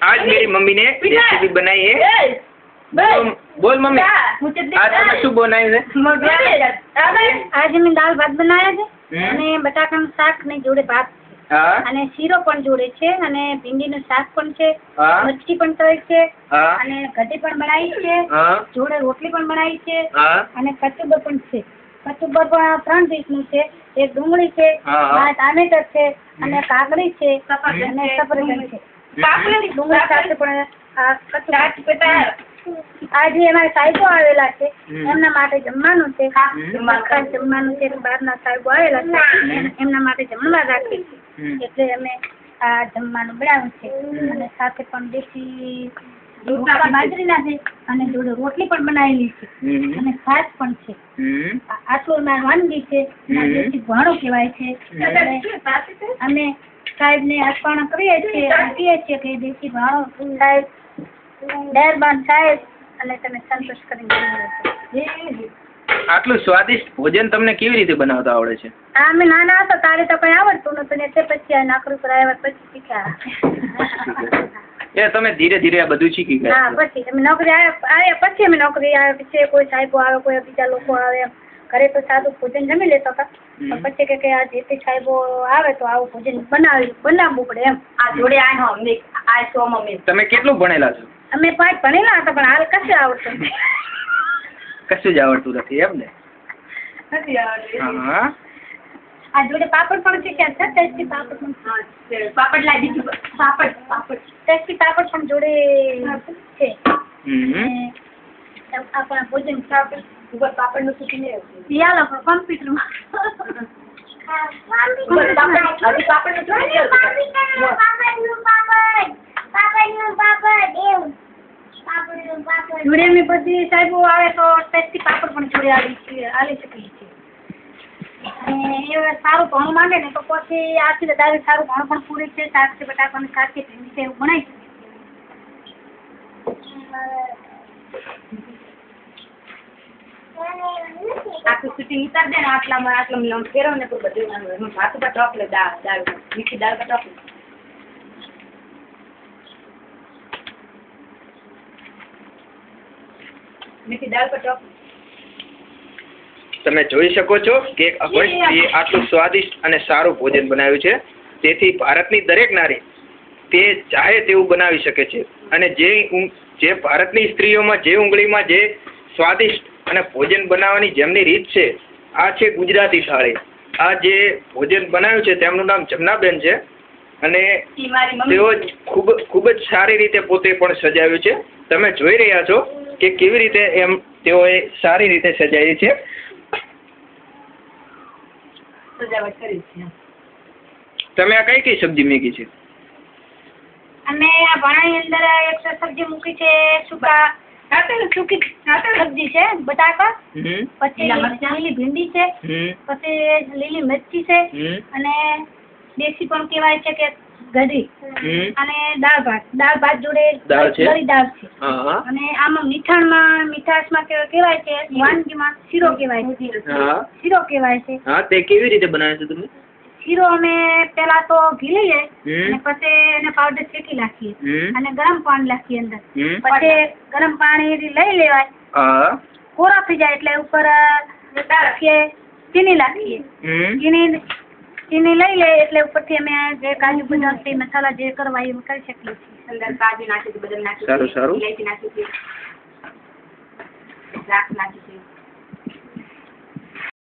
आज मेरी मम्मी ने रेसिपी बनाई है। बोल मम्मी, आज તમે શું બનાવ્યું છે? આજે મેં દાળ ભાત બનાવ્યા છે અને બટાકાનું શાક ને જોડે ભાત અને શીરો પણ જોડે છે અને ભીંડીનું શાક પણ છે, મરચી પણ તળી છે અને કઢી પણ બનાવી છે, જોડે રોટલી પણ બનાવી છે અને કચુંબર પણ છે. કચુંબર પણ 3 ડીશનું છે. એક ડુંગળી છે, ટામેટર છે અને કાકડી છે અને સફરજન છે. ડુંગળી સાથે પણ આજે અમારે સાહેબો આવેલા છે, એમના માટે જમવાનું છે. જમવાનું છે, બહારના સાહેબો આવેલા છે, એમના માટે જમવા રાખી છે, એટલે અમે આ જમવાનું બનાવ્યું છે અને સાથે પણ દેશી બાજરીના છે અને જોડે રોટલી પણ બનાવેલી છે અને છાશ પણ છે. આટલું અમારી વાનગી છે. દેશી ભાણું કહેવાય છે. અમે સાહેબને અર્પણ કરીએ છીએ અને કહીએ છીએ કે દેશી ભાણું સાહેબ મહેરબાન સાહેબ અને તમે સંતોષ કરીને. આટલું સ્વાદિષ્ટ ભોજન તમને કેવી રીતે બનાવતા આવડે છે? અમે નાના હતા ત્યારે તો કઈ આવડતું નતું ને તે પછી આ નોકરી પર આવ્યા પછી શીખ્યા. એ તમે ધીરે ધીરે આ બધું શીખી ગયા? હા, પછી અમે નોકરી આવ્યા પછી અમે નોકરી આવ્યા પછી કોઈ સાહેબો આવે, કોઈ બીજા લોકો આવે. ઘરે તો સાદું ભોજન જમી લેતા હતા, પછી કે આ જેથી સાહેબો આવે તો આવું ભોજન બનાવવું પડે એમ. આ જોડે આ સો મમ્મી. તમે કેટલું ભણેલા છો? અમે 5 ભણેલા હતા પણ હાલ કશું આવડતું નથી. કશું જ આવડતું નથી એમ ને? નથી આવડતું. આ જોડે પાપડ પણ શીખ્યા છે, ટેસ્ટી પાપડ પણ. પાપડ લાવી દીધું. પાપડ ટેસ્ટી પાપડ પણ જોડે છે. આપણા ભોજન પાપડ નું શીખીને યાર કોમ્પ્યુટરમાં જોડે મેં બધી સાહેબો આવે તો ટેસ્ટી પાપડ પણ જોડે આવી શકીએ છીએ. અને એ સારું ભણું માંગે ને તો પછી આથી વધારે સારું ભણું પણ પૂરી છે. શાક છે, બટાકાનું શાક છે, ભીંડી છે, એવું બનાવી શકીએ. આખું શૂટિંગ ઉતાર દે ને આટલામાં ફેરવ ને તો બધું ભાત પર ટોપલે દાળ મીઠી દાળ પર ટોપલે. મીઠી દાળ પર ટોપલે. તમે જોઈ શકો છો કે આટલું સ્વાદિષ્ટ અને સારું ભોજન બનાવ્યું છે. તેથી ભારતની દરેક નારી તે ચાહે તેવું બનાવી શકે છે. અને જે ભારતની સ્ત્રીઓમાં જે ઉંગળીમાં જે સ્વાદિષ્ટ અને ભોજન બનાવવાની જેમની રીત છે, આ છે ગુજરાતી થાળી. આ જે ભોજન બનાવ્યું છે તેમનું નામ જમનાબેન છે અને તેઓ ખૂબ જ સારી રીતે પોતે પણ સજાવ્યું છે. તમે જોઈ રહ્યા છો કે કેવી રીતે એમ તેઓએ સારી રીતે સજાવી છે. સજાવટ કરી છે. તમે આ કઈ સબ્જી મૂકી છે? અમે આ ભાણાની અંદર એક સબ્જી મૂકી છે, સૂકી સબ્જી છે, બટાકા, પછી લીલી ભીંડી છે, પછી લીલી મિરચી છે અને દેશી પણ કહેવાય છે કે ગઢી અને દાળ ભાત જોડે ગળી દાળ છે. અને આમાં મીઠાશમાં કહેવાય છે, વાનગીમાં શીરો કહેવાય છે. શીરો કહેવાય છે. હા, તે કેવી રીતે બનાવે છો તમે? શીરો અમે પેલા તો ઘી લઈએ અને પછી એને પાવડર શેકી નાખીએ અને ગરમ પાણી નાખીએ અંદર. પછી ગરમ પાણી લઈ લેવાય, કોરા થઈ જાય એટલે ઉપર ચીની નાખીએ. ચીની લઈ લે એટલે ઉપરથી અમે જે કાજુ બદામ છે, મસાલા જે કરવા એ કરી શકીએ છીએ. અંદર કાજુ નાખીએ, બદામ નાખીએ, ઇલાયચી નાખીએ, દ્રાક્ષ નાખીએ.